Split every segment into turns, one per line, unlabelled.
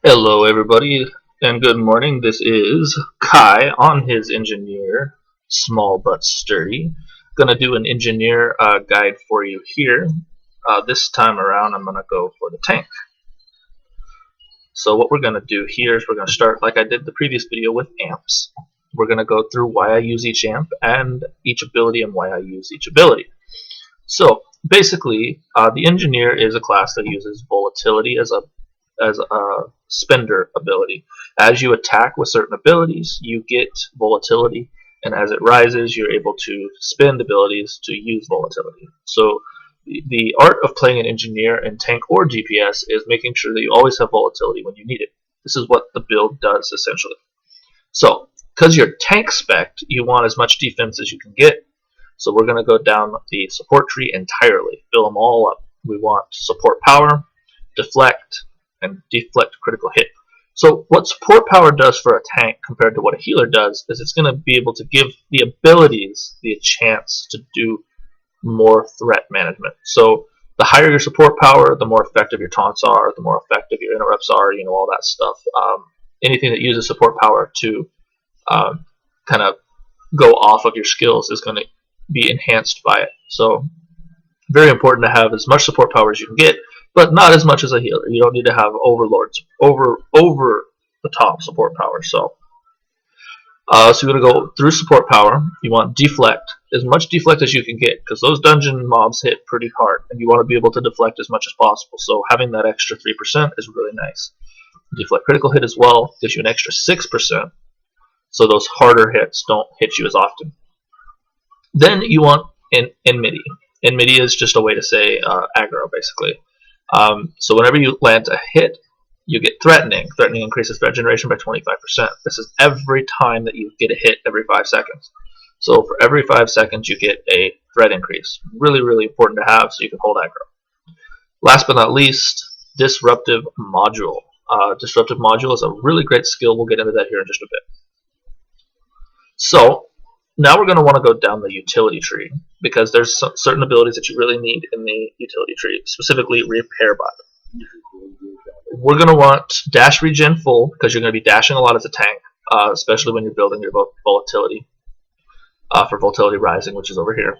Hello, everybody, and good morning. This is Kai on his engineer, small but sturdy. Gonna do an engineer guide for you here. This time around, I'm gonna go for the tank. So what we're gonna do here is we're gonna start like I did the previous video with amps. We're gonna go through why I use each amp and each ability and why I use each ability. So basically, the engineer is a class that uses volatility as a spender ability. As you attack with certain abilities, you get volatility, and as it rises, you're able to spend abilities to use volatility. So the art of playing an engineer in tank or DPS is making sure that you always have volatility when you need it. This is what the build does essentially. So, because you're tank spec, you want as much defense as you can get. So we're going to go down the support tree entirely, fill them all up. We want support power, deflect, and deflect critical hit. So what support power does for a tank compared to what a healer does is it's going to be able to give the abilities the chance to do more threat management. So the higher your support power, the more effective your taunts are, the more effective your interrupts are, all that stuff. Anything that uses support power to kind of go off of your skills is going to be enhanced by it. So very important to have as much support power as you can get, but not as much as a healer. You don't need to have overlords over the top support power. So you're going to go through support power. You want deflect, as much deflect as you can get, because those dungeon mobs hit pretty hard, and you want to be able to deflect as much as possible. So having that extra 3% is really nice. Deflect critical hit as well gives you an extra 6%, so those harder hits don't hit you as often. Then you want enmity. Enmity is just a way to say aggro, basically. So whenever you land a hit, you get threatening. Threatening increases threat generation by 25%. This is every time that you get a hit every 5 seconds. So for every 5 seconds, you get a threat increase. Really, really important to have so you can hold aggro. Last but not least, Disruptive Module. Disruptive Module is a really great skill. We'll get into that here in just a bit. So now we're going to want to go down the utility tree because there's certain abilities that you really need in the utility tree, specifically Repair Bot. We're going to want Dash Regen Full because you're going to be dashing a lot as a tank, especially when you're building your volatility for Volatility Rising, which is over here.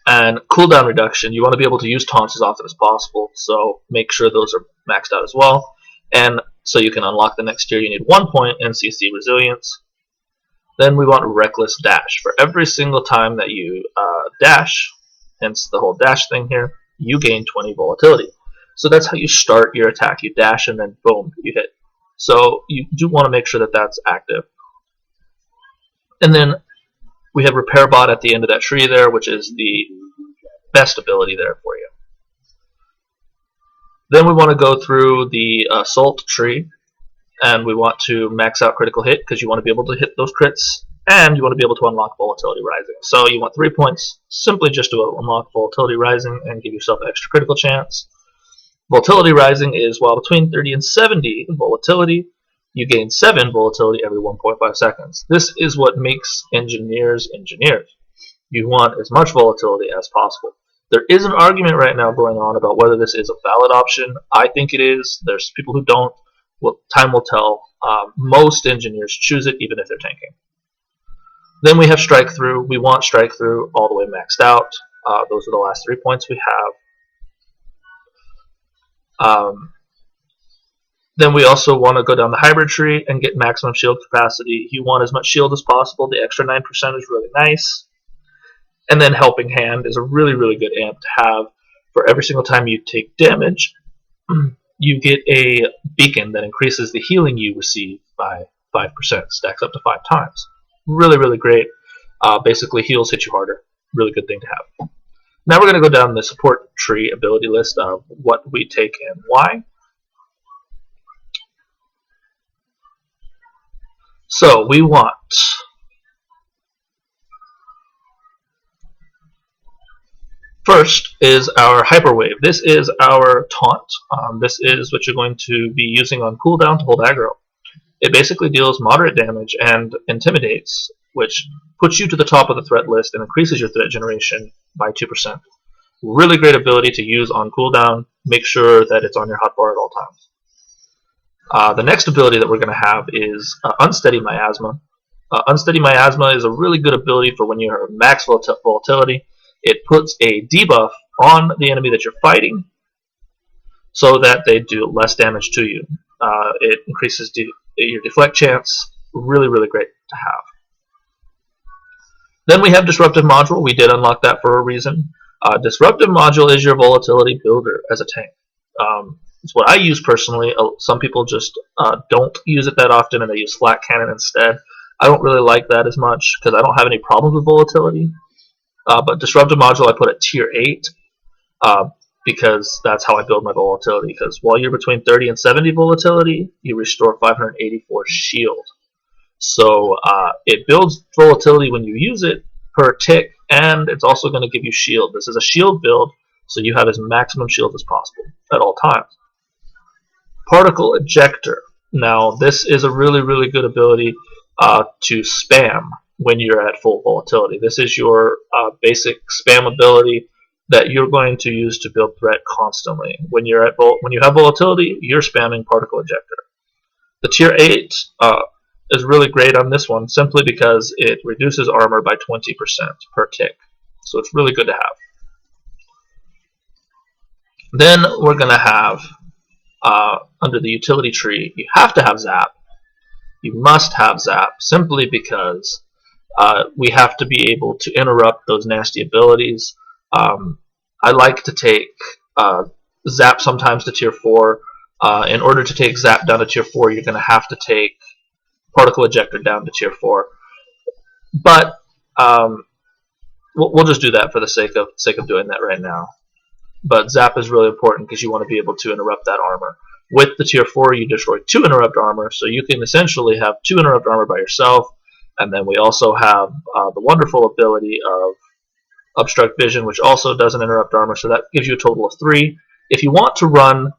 And Cooldown Reduction, you want to be able to use taunts as often as possible, so make sure those are maxed out as well. And so you can unlock the next tier, you need 1 point in CC Resilience. Then we want Reckless Dash. For every single time that you dash, hence the whole dash thing here, you gain 20 volatility. So that's how you start your attack. You dash and then boom, you hit. So you do want to make sure that that's active. And then we have Repair Bot at the end of that tree there, which is the best ability there for you. Then we want to go through the Assault tree, and we want to max out critical hit because you want to be able to hit those crits, and you want to be able to unlock Volatility Rising. So you want 3 points simply just to unlock Volatility Rising and give yourself an extra critical chance. Volatility Rising is while between 30 and 70 volatility, you gain 7 volatility every 1.5 seconds. This is what makes engineers engineers. You want as much volatility as possible. There is an argument right now going on about whether this is a valid option. I think it is. There's people who don't. Well, time will tell. Most engineers choose it even if they're tanking. Then we have Strike Through. We want Strike Through all the way maxed out. Those are the last 3 points we have. Then we also want to go down the Hybrid tree and get maximum shield capacity. You want as much shield as possible. The extra 9% is really nice. And then Helping Hand is a really, really good amp to have. For every single time you take damage, you get a beacon that increases the healing you receive by 5%. Stacks up to 5 times. Really, really great. Basically, heals hit you harder. Really good thing to have. Now we're going to go down the support tree ability list of what we take and why. So we want first is our Hyper Wave. This is our taunt. This is what you're going to be using on cooldown to hold aggro. It basically deals moderate damage and intimidates, which puts you to the top of the threat list and increases your threat generation by 2%. Really great ability to use on cooldown. Make sure that it's on your hotbar at all times. The next ability that we're going to have is Unsteady Miasma. Unsteady Miasma is a really good ability for when you're max volatility. It puts a debuff on the enemy that you're fighting so that they do less damage to you. It increases your deflect chance. Really, really great to have. Then we have Disruptive Module. We did unlock that for a reason. Disruptive Module is your volatility builder as a tank. It's what I use personally. Some people just don't use it that often and they use Flat Cannon instead. I don't really like that as much because I don't have any problems with volatility. But Disruptive Module I put at tier 8 because that's how I build my volatility. Because while you're between 30 and 70 volatility, you restore 584 shield. So it builds volatility when you use it per tick, and it's also going to give you shield. This is a shield build, so you have as maximum shield as possible at all times. Particle Ejector. Now, this is a really, really good ability to spam when you're at full volatility. This is your basic spam ability that you're going to use to build threat constantly. When you have volatility, you're spamming Particle Ejector. The tier 8 is really great on this one simply because it reduces armor by 20% per tick. So it's really good to have. Then we're going to have, under the utility tree, you have to have Zap. You must have Zap simply because we have to be able to interrupt those nasty abilities. I like to take Zap sometimes to tier 4. In order to take Zap down to tier 4, you're going to have to take Particle Ejector down to tier 4. But we'll just do that for the sake of doing that right now. But Zap is really important because you want to be able to interrupt that armor. With the tier 4, you destroy 2 interrupt armor, so you can essentially have 2 interrupt armor by yourself. And then we also have the wonderful ability of Obstruct Vision, which also does an interrupt armor, so that gives you a total of 3. If you want to run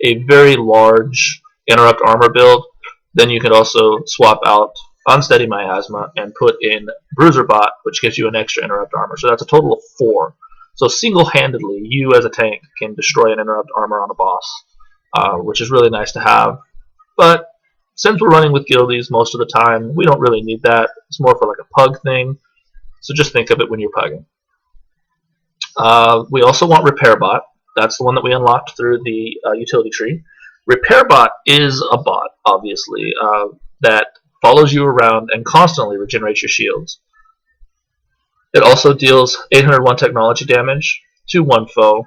a very large interrupt armor build, then you can also swap out Unsteady Miasma and put in Bruiser Bot, which gives you an extra interrupt armor. So that's a total of 4. So single-handedly, you as a tank can destroy an interrupt armor on a boss, which is really nice to have. But since we're running with guildies most of the time, we don't really need that. It's more for like a pug thing. So just think of it when you're pugging. We also want Repair Bot. That's the one that we unlocked through the utility tree. Repair Bot is a bot, obviously, that follows you around and constantly regenerates your shields. It also deals 801 technology damage to one foe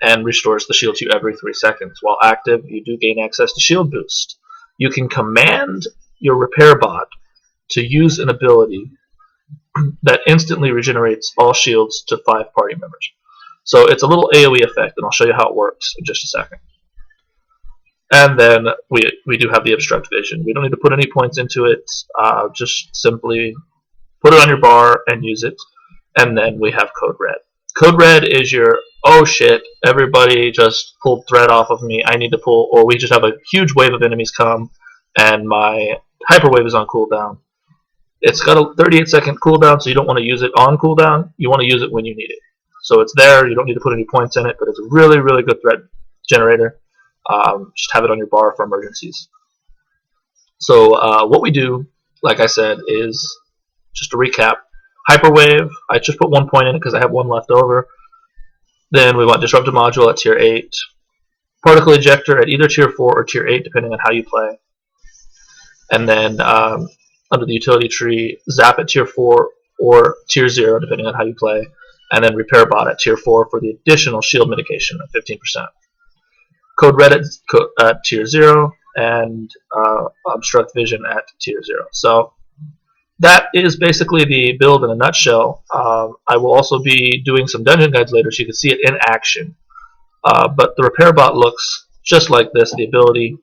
and restores the shield to you every 3 seconds. While active, you do gain access to shield boost. You can command your Repair Bot to use an ability that instantly regenerates all shields to 5 party members. So it's a little AoE effect, and I'll show you how it works in just a second. And then we do have the Obstruct Vision. We don't need to put any points into it. Just simply put it on your bar and use it. And then we have Code Red. Code Red is your, oh shit, everybody just pulled threat off of me. I need to pull, or we just have a huge wave of enemies come, and my Hyper Wave is on cooldown. It's got a 38-second cooldown, so you don't want to use it on cooldown. You want to use it when you need it. So it's there. You don't need to put any points in it, but it's a really, really good threat generator. Just have it on your bar for emergencies. So what we do, like I said, is just to recap. Hyper Wave, I just put 1 point in it because I have 1 left over. Then we want Disruptive Module at tier 8. Particle Ejector at either tier 4 or tier 8, depending on how you play. And then under the utility tree, Zap at tier 4 or tier 0, depending on how you play. And then Repair Bot at tier 4 for the additional shield mitigation of 15%. Code Red at tier 0, and Obstruct Vision at tier 0. So that is basically the build in a nutshell. I will also be doing some dungeon guides later so you can see it in action. But the Repair Bot looks just like this, the ability.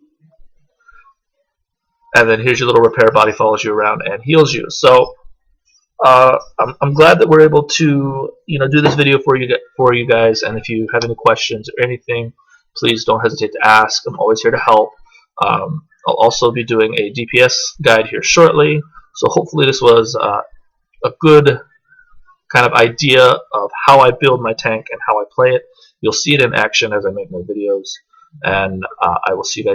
And then here's your little Repair Bot. He follows you around and heals you. So I'm glad that we're able to do this video for you guys. And if you have any questions or anything, please don't hesitate to ask. I'm always here to help. I'll also be doing a DPS guide here shortly. So hopefully this was a good kind of idea of how I build my tank and how I play it. You'll see it in action as I make more videos. And I will see you guys.